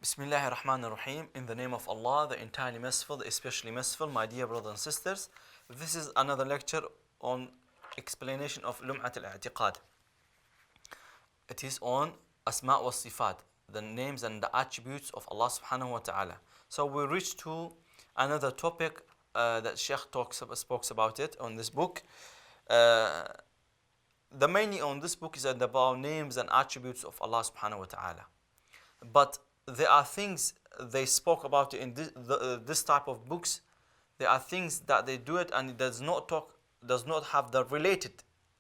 Bismillahir Rahmanir Rahim. In the name of Allah, the entirely merciful, the especially merciful, my dear brothers and sisters. This is another lecture on explanation of Lum'at al-I'tiqad. It is on Asma' wa Sifat, the names and the attributes of Allah subhanahu wa ta'ala. So we reach to another topic that Sheikh spoke about it on this book. The mainly on this book is about names and attributes of Allah subhanahu wa ta'ala. But there are things they spoke about in this type of books. There are things that they do it and it does not have the related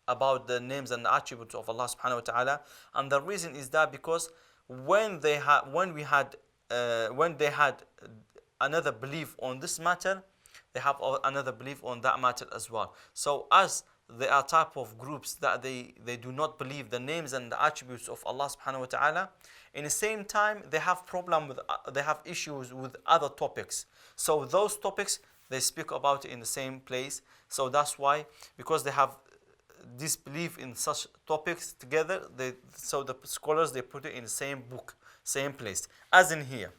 about the names and the attributes of Allah subhanahu wa ta'ala. And the reason is that because when they had another belief on this matter, they have another belief on that matter as well. So as there are type of groups that they do not believe the names and the attributes of Allah subhanahu wa ta'ala, in the same time they have issues with other topics. So those topics they speak about it in the same place. So that's why, because they have disbelief in such topics together, so the scholars they put it in the same book, same place. As in here,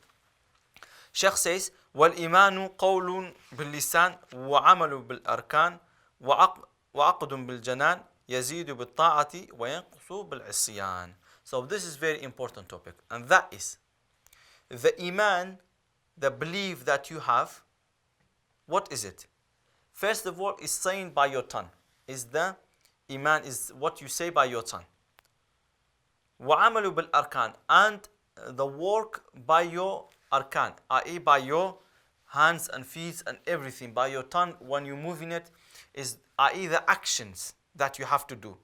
Sheikh says, وَالْإِيمَانُ قَوْلٌ بِاللِّسَانِ وَعَمَلٌ بِالْأَرْكَانِ وَعَقْدٌ بِالْجَنَانِ يَزِيدُ بِالطَّاعَةِ وَيَنْقُصُ بِالْعِصْيَانِ. So this is very important topic, and that is the iman, the belief that you have. What is it? First of all, is saying by your tongue. Is the iman is what you say by your tongue. وَعَمَلُ بِالْأَرْكَانِ, and the work by your arkan, i.e. by your hands and feet and everything, by your tongue when you move in it, is i.e. the actions that you have to do.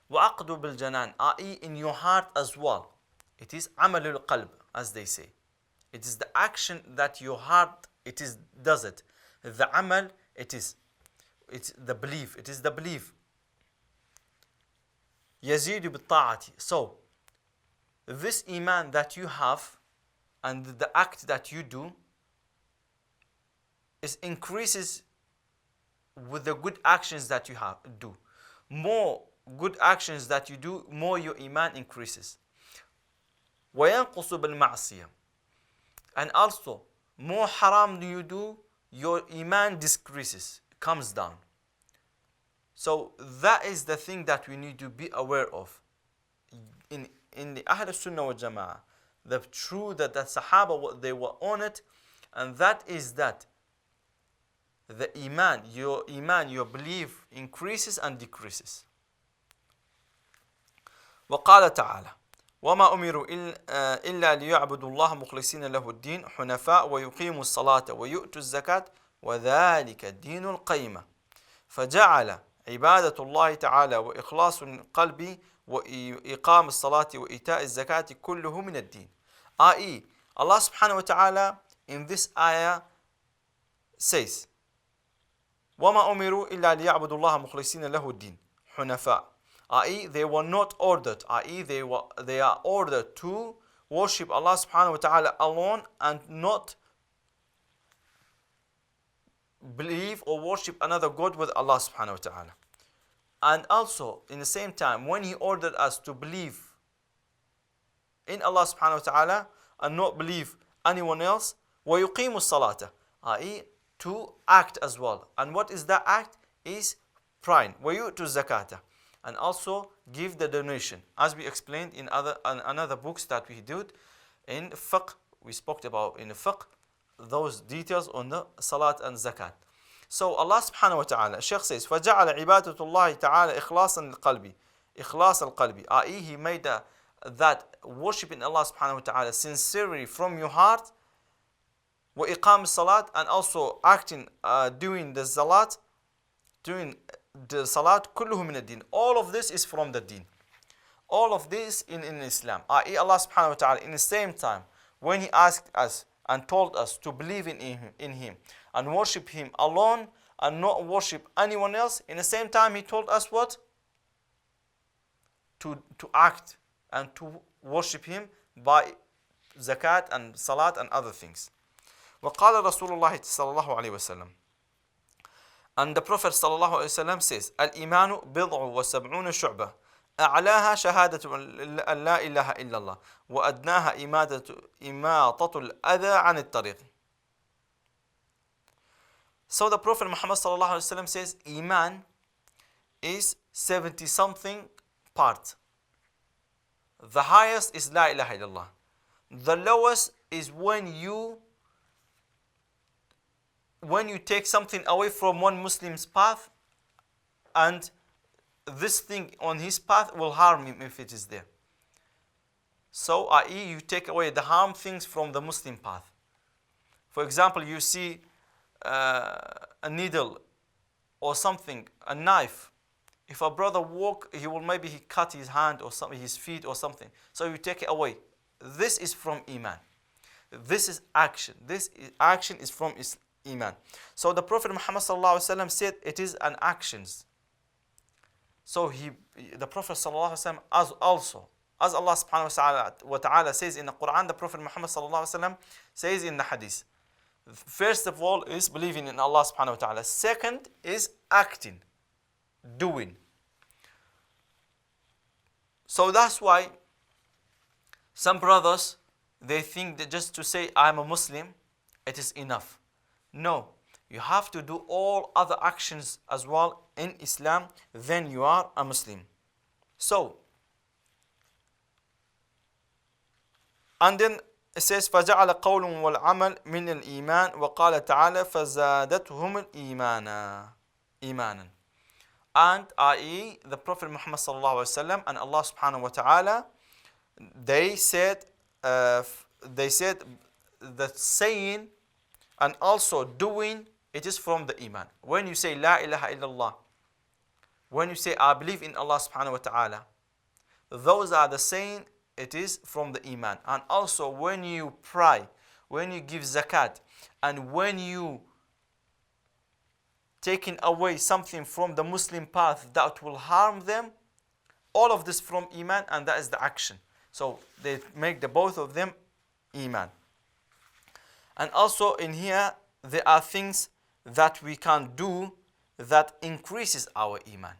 وَعَقْدُ بِالْجَنَانِ, i.e. in your heart as well. It is عَمَلُ الْقَلْبِ, as they say. It is the action that your heart does it. The amal, it's the belief. It is the belief. يَزِيدُ بِالطَّاعَةِ. So, this iman that you have and the act that you do increases with the good actions that you do. More good actions that you do, more your iman increases. وَيَنْقُصُ بِالْمَعْصِيَةِ, and also more haram you do, your iman decreases, comes down. So that is the thing that we need to be aware of. In the Ahl Sunnah wal Jama'ah, the true that the Sahaba they were on it, and that is that the iman, your belief increases and decreases. وقال تعالى وما أمروا إلا ليعبدوا الله مخلصين له الدين حنفاء ويقيموا الصلاة ويؤتوا الزكاة وذلك الدين القيمة فجعل عبادة الله تعالى وإخلاص القلب وإقام الصلاة وإيتاء الزكاة كله من الدين. i.e. Allah subhanahu wa ta'ala in this ayah says وما أمروا إلا ليعبدوا الله مخلصين له الدين حنفاء, i.e. they were not ordered, i.e. they are ordered to worship Allah subhanahu wa ta'ala alone and not believe or worship another God with Allah subhanahu wa ta'ala. And also in the same time, when He ordered us to believe in Allah subhanahu wa ta'ala and not believe anyone else, وَيُقِيمُ الصَّلَاةَ, i.e. to act as well. And what is that act? Is praying. وَيُؤْتُ الزَّكَاةَ, and also give the donation, as we explained in another books that we did in fiqh. We spoke about in fiqh those details on the salat and zakat. So Allah subhanahu wa ta'ala, Shaykh says, فَجَعَلَ عِبَادَةُ اللَّهِ تَعَالَى إِخْلَاصًا لِلْقَلْبِ, إِخْلَاصَ الْقَلْبِ, i.e. He made that worshiping Allah subhanahu wa ta'ala sincerely from your heart, وَإِقَامِ الصَّلَاةِ, and also acting, doing the salat, كله من الدين. All of this is from the deen. All of this in Islam, i.e. Allah subhanahu wa ta'ala in the same time when He asked us and told us to believe in Him and worship Him alone and not worship anyone else, in the same time He told us what? To act and to worship Him by zakat and salat and other things. وقال رسول الله صلى الله عليه وسلم, and the Prophet صلى الله عليه وسلم says, الإيمان بضع وسبعون شعبة, أعلاها شهادة أن لا إله إلا الله وأدناها إماطة الأذى عن الطريق. So the Prophet Muhammad sallallahu alaihi wasallam says Iman is 70 something part. The highest is La ilaha illallah. The lowest is when you take something away from one Muslim's path, and this thing on his path will harm him if it is there. So, i.e., you take away the harm things from the Muslim path. For example, you see a needle or something, a knife. If a brother walk, he cut his hand or something, his feet or something. So you take it away. This is from Iman. This is action. Action is from Iman. So the Prophet Muhammad sallallahu alaihi wasallam said it is an actions. So the Prophet sallallahu alaihi wasallam as Allah subhanahu wa ta'ala says in the Quran, the Prophet Muhammad sallallahu alaihi wasallam says in the hadith. First of all is believing in Allah subhanahu wa ta'ala. Second is acting, doing. So that's why some brothers, they think that just to say I'm a Muslim, it is enough. No, you have to do all other actions as well in Islam, then you are a Muslim. So, and then it says فَجَعَلَ قَوْلٌ وَالْعَمَلْ مِنَ الْإِيمَانِ وَقَالَ تَعَالَى فَزَادَتْهُمُ إِيمَانًا. And i.e. the Prophet Muhammad sallallahu alaihi wasallam and Allah subhanahu wa ta'ala, they said that saying and also doing, it is from the Iman. When you say La ilaha illallah, when you say I believe in Allah subhanahu wa ta'ala, those are the saying, it is from the Iman. And also when you pray, when you give zakat, and when you taking away something from the Muslim path that will harm them, all of this from Iman, and that is the action. So they make the both of them Iman. And also in here, there are things that we can do that increases our Iman.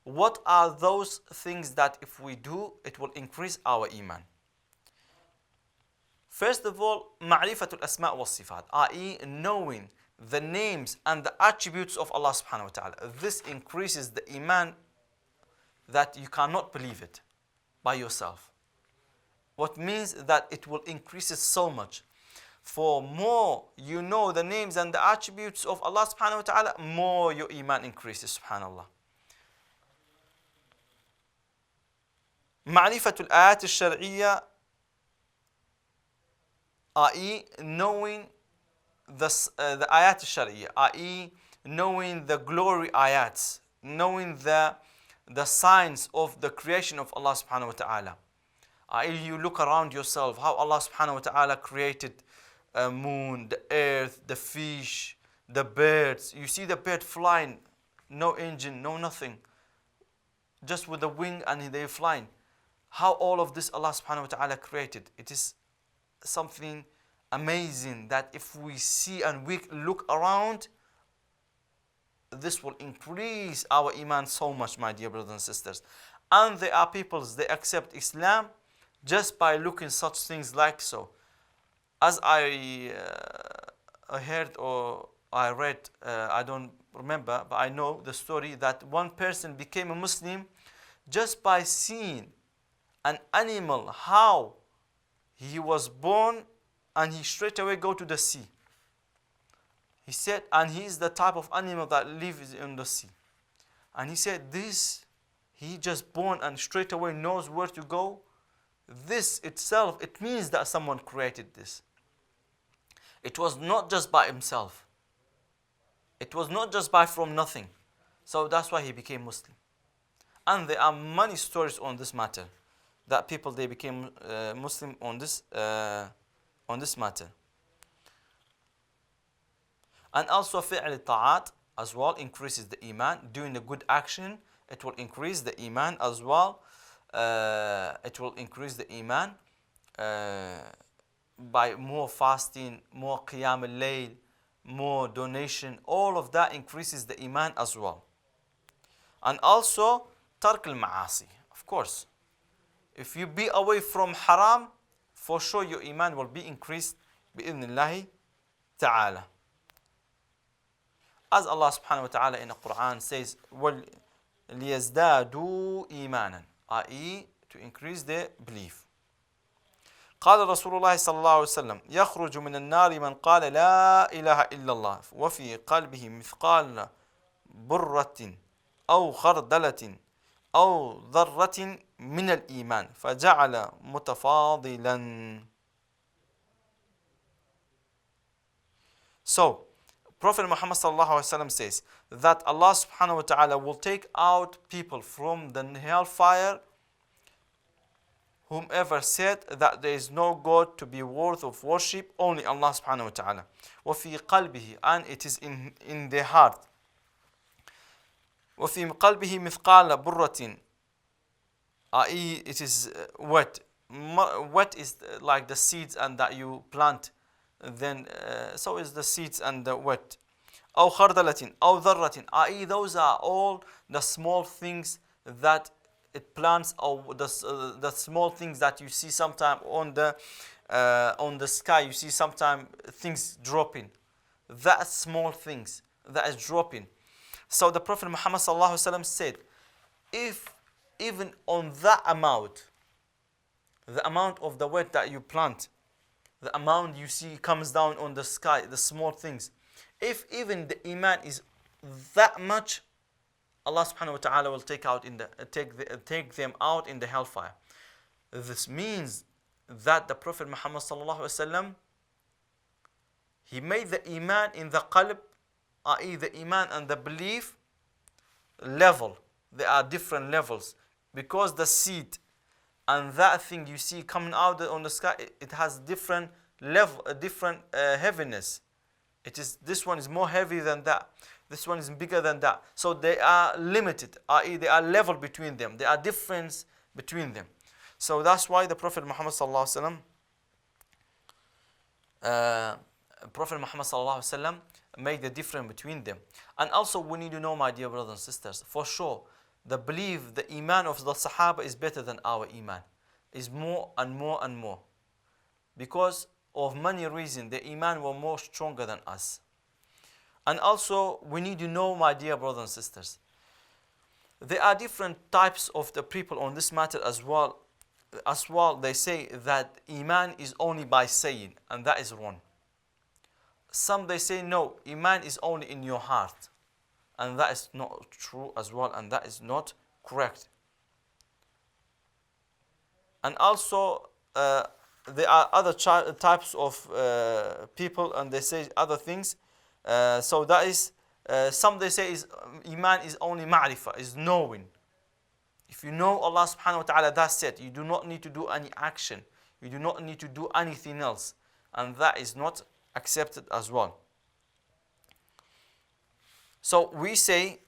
What are those things that if we do, it will increase our Iman? First of all, معرفة الأسماء والصفات, i.e. knowing the names and the attributes of Allah subhanahu wa ta'ala. This increases the Iman that you cannot believe it by yourself. What means that it will increase it so much. For more you know the names and the attributes of Allah subhanahu wa ta'ala, more your Iman increases, subhanallah. معرفة الآيات الشرعية, i.e. knowing the ayat al-shari'iyah, i.e. knowing the glory ayats, knowing the signs of the creation of Allah subhanahu wa ta'ala. I.e. you look around yourself, how Allah subhanahu wa ta'ala created a moon, the earth, the fish, the birds. You see the bird flying, no engine, no nothing, just with the wing and they're flying. How all of this Allah subhanahu wa ta'ala created. It is something amazing that if we see and we look around, this will increase our Iman so much, my dear brothers and sisters. And there are peoples, they accept Islam just by looking such things like so. As I heard or I read, I don't remember, but I know the story that one person became a Muslim just by seeing an animal, how he was born, and he straight away go to the sea. He said, and he is the type of animal that lives in the sea. And he said, this, he just born and straight away knows where to go. This itself, it means that someone created this. It was not just by himself. It was not just by from nothing. So that's why he became Muslim. And there are many stories on this matter, that people, they became Muslim on this matter. And also fi'l ta'at as well increases the Iman. Doing a good action, it will increase the Iman as well. It will increase the Iman by more fasting, more qiyam al-layl, more donation. All of that increases the Iman as well. And also tark al-ma'asi. Of course. If you be away from haram, for sure your iman will be increased bi'idhnillahi ta'ala. As Allah subhanahu wa ta'ala in the Quran says, وَلْيَزْدَادُوا إِيمَانًا, i.e. to increase their belief. قال رسول الله صلى الله عليه وسلم يخرج من النار من قال لا إله إلا الله وفي قلبه مثقال برة أو خردلة أو ذرة من الإيمان فجعل متفاضلا. So, Prophet Muhammad sallallahu alaihi wasallam says that Allah subhanahu wa ta'ala will take out people from the hellfire whomever said that there is no God to be worth of worship, only Allah subhanahu wa ta'ala. وَفِي قَلْبِهِ, and it is in their heart. وَفِي قَلْبِهِ مِثْقَالَ بُرَّةٍ, i.e. it is wet. Wet is like the seeds and that you plant. Then so is the seeds and the wet. أو خردلة أو ذرة, i.e. those are all the small things that it plants, or the small things that you see sometime on the sky. You see sometime things dropping. That small things that is dropping. So the Prophet Muhammad sallallahu alaihi wasallam said, if even on that amount, the amount of the wet that you plant, the amount you see comes down on the sky, the small things, if even the iman is that much, Allah subhanahu wa ta'ala will take them out in the hellfire. This means that the Prophet Muhammad sallallahu alaihi wasallam, he made the iman in the qalb, i.e. the iman and the belief level. There are different levels, because the seed and that thing you see coming out on the sky, it has different level, different heaviness. This one is more heavy than that. This one is bigger than that. So they are limited, i.e. they are level between them. There are difference between them. So that's why the Prophet Muhammad sallallahu alaihi wasallam made the difference between them. And also we need to know, my dear brothers and sisters, for sure, the belief, the iman of the Sahaba is better than our iman. Is more and more and more. Because of many reasons, the iman were more stronger than us. And also, we need to know, my dear brothers and sisters, there are different types of the people on this matter as well. They say that iman is only by saying, and that is wrong. Some they say no, iman is only in your heart, and that is not true as well, and that is not correct. And also, there are other types of people, and they say other things. So that is, some they say is iman is only ma'rifah, is knowing. If you know Allah subhanahu wa ta'ala, that's it. You do not need to do any action. You do not need to do anything else. And that is not accepted as well. So we say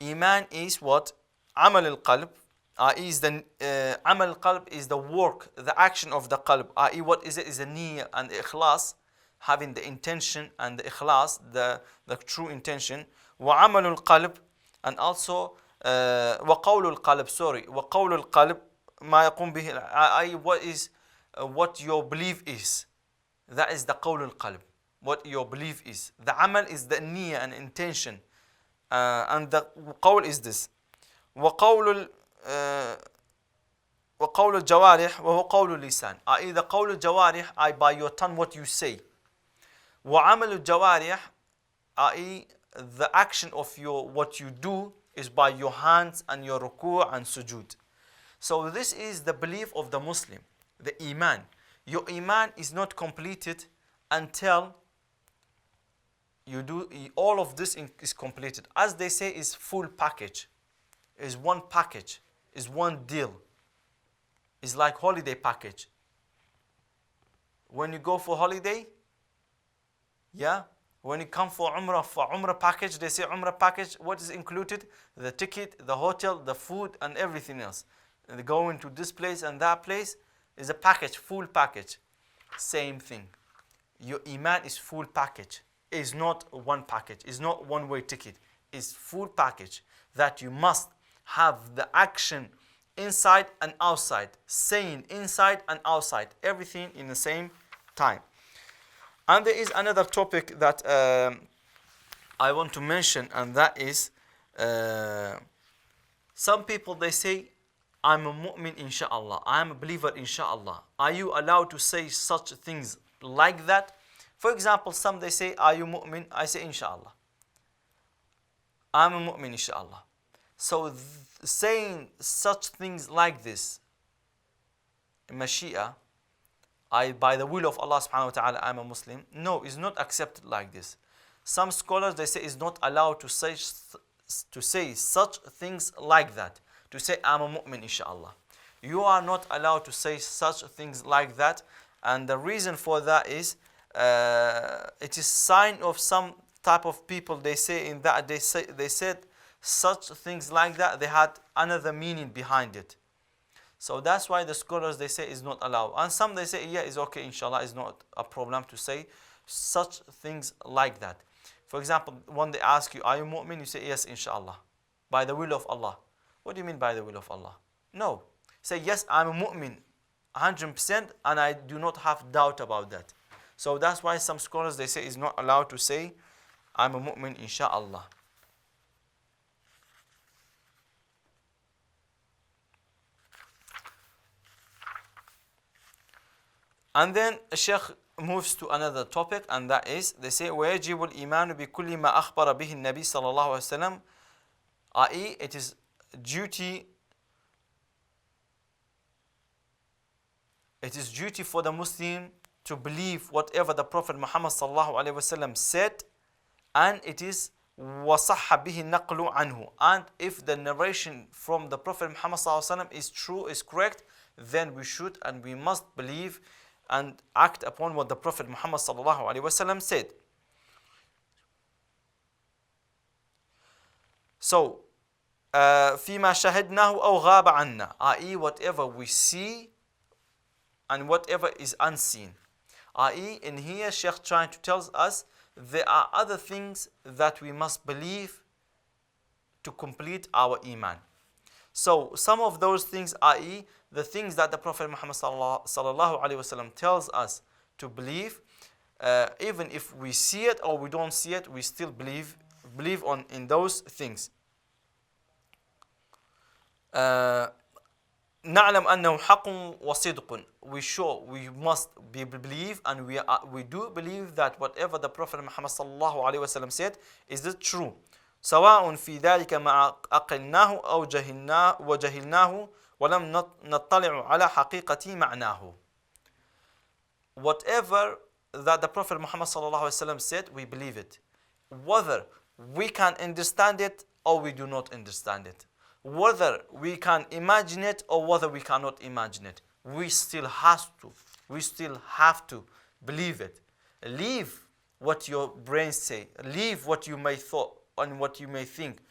iman is what? Amal al-qalb. Amal al-qalb is the work, the action of the qalb. I.e. what is it? Is the niyyah and the ikhlas, having the intention and the ikhlas, the true intention. Wa amal al-qalb, and also وقول القلب, وقول القلب ما يقوم به, i.e. what your belief is. That is the qawl al-qalb, what your belief is. The amal is the niyyah and intention, and the qawl is this. وقول الجوارح وهو قول اللسان, i.e. the قول الجوارح, i.e. by your tongue what you say. وعمل الجوارح, i.e. the action of what you do is by your hands and your ruku' and sujood. So this is the belief of the Muslim, the iman. Your iman is not completed until you do all of this is completed. As they say, is full package, is one package, is one deal. It's like holiday package. When you go for holiday, when you come for Umrah package, they say Umrah package, what is included? The ticket, the hotel, the food, and everything else. And they go into this place and that place is a package, full package. Same thing. Your iman is full package. It's not one package. It's not one-way ticket. It's full package. that you must have the action inside and outside, saying inside and outside, everything in the same time. And there is another topic that I want to mention, and that is some people, they say, I'm a mu'min inshallah, I'm a believer inshallah. Are you allowed to say such things like that? For example, some they say, are you mu'min? I say inshallah, I'm a mu'min inshallah. So saying such things like this, Mashi'a, by the will of Allah subhanahu wa ta'ala, I'm a Muslim, no, is not accepted like this. Some scholars, they say, is not allowed to say such things like that, to say I'm a mu'min inshallah. You are not allowed to say such things like that, and the reason for that is it is sign of some type of people. They say in that they said such things like that, they had another meaning behind it. So that's why the scholars, they say, is not allowed. And some they say, yeah, it's okay, inshallah, it's not a problem to say such things like that. For example, when they ask you, are you mu'min? You say, yes, inshallah, by the will of Allah. What do you mean by the will of Allah? No. Say, yes, I'm a mu'min 100%, and I do not have doubt about that. So that's why some scholars, they say, is not allowed to say, I'm a mu'min inshallah. And then Sheikh moves to another topic, and that is, they say, وَيَجِبُ الْإِيمَانُ بِكُلِّ مَا أَخْبَرَ بِهِ النَّبِي صلى الله عليه وسلم, i.e., it is duty for the Muslim to believe whatever the Prophet Muhammad sallallahu alaihi wasallam said, and it is وَصَحَّ بِهِ النَّقْلُ عَنْهُ, and if the narration from the Prophet Muhammad sallallahu alaihi wasallam is true, is correct, then we should and we must believe and act upon what the Prophet Muhammad sallallahu alaihi wasallam said. So, فيما شاهدناه أو غاب عنا, i.e., whatever we see and whatever is unseen. I.e., in here, Sheikh trying to tell us there are other things that we must believe to complete our iman. So some of those things, i.e., the things that the Prophet Muhammad sallallahu alaihi wasallam tells us to believe, even if we see it or we don't see it, we still believe in those things. نعلم أنه حق وصدق. We must believe, and we do believe that whatever the Prophet Muhammad sallallahu alaihi wasallam said is it true. سواء في ذلك ما أقلناه أو وجهلناه ولم نطلع على حقيقة معناه. Whatever that the Prophet Muhammad sallallahu alaihi wasallam said, we believe it, whether we can understand it or we do not understand it, whether we can imagine it or whether we cannot imagine it. We still have to believe it. Leave what your brains say, leave what you may thought and what you may think.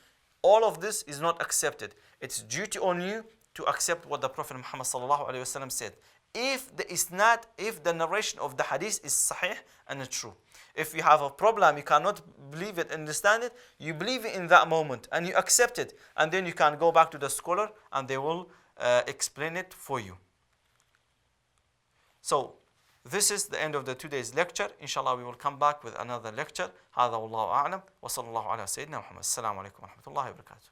All of this is not accepted. It's duty on you to accept what the Prophet Muhammad sallallahu alaihi wasallam said. If the narration of the hadith is sahih and true. If you have a problem, you cannot believe it, understand it, you believe it in that moment and you accept it, and then you can go back to the scholar and they will explain it for you. So this is the end of the today's lecture. Inshallah, we will come back with another lecture. هذا والله أعلم وصلى الله على سيدنا محمد. السلام عليكم ورحمة الله وبركاته.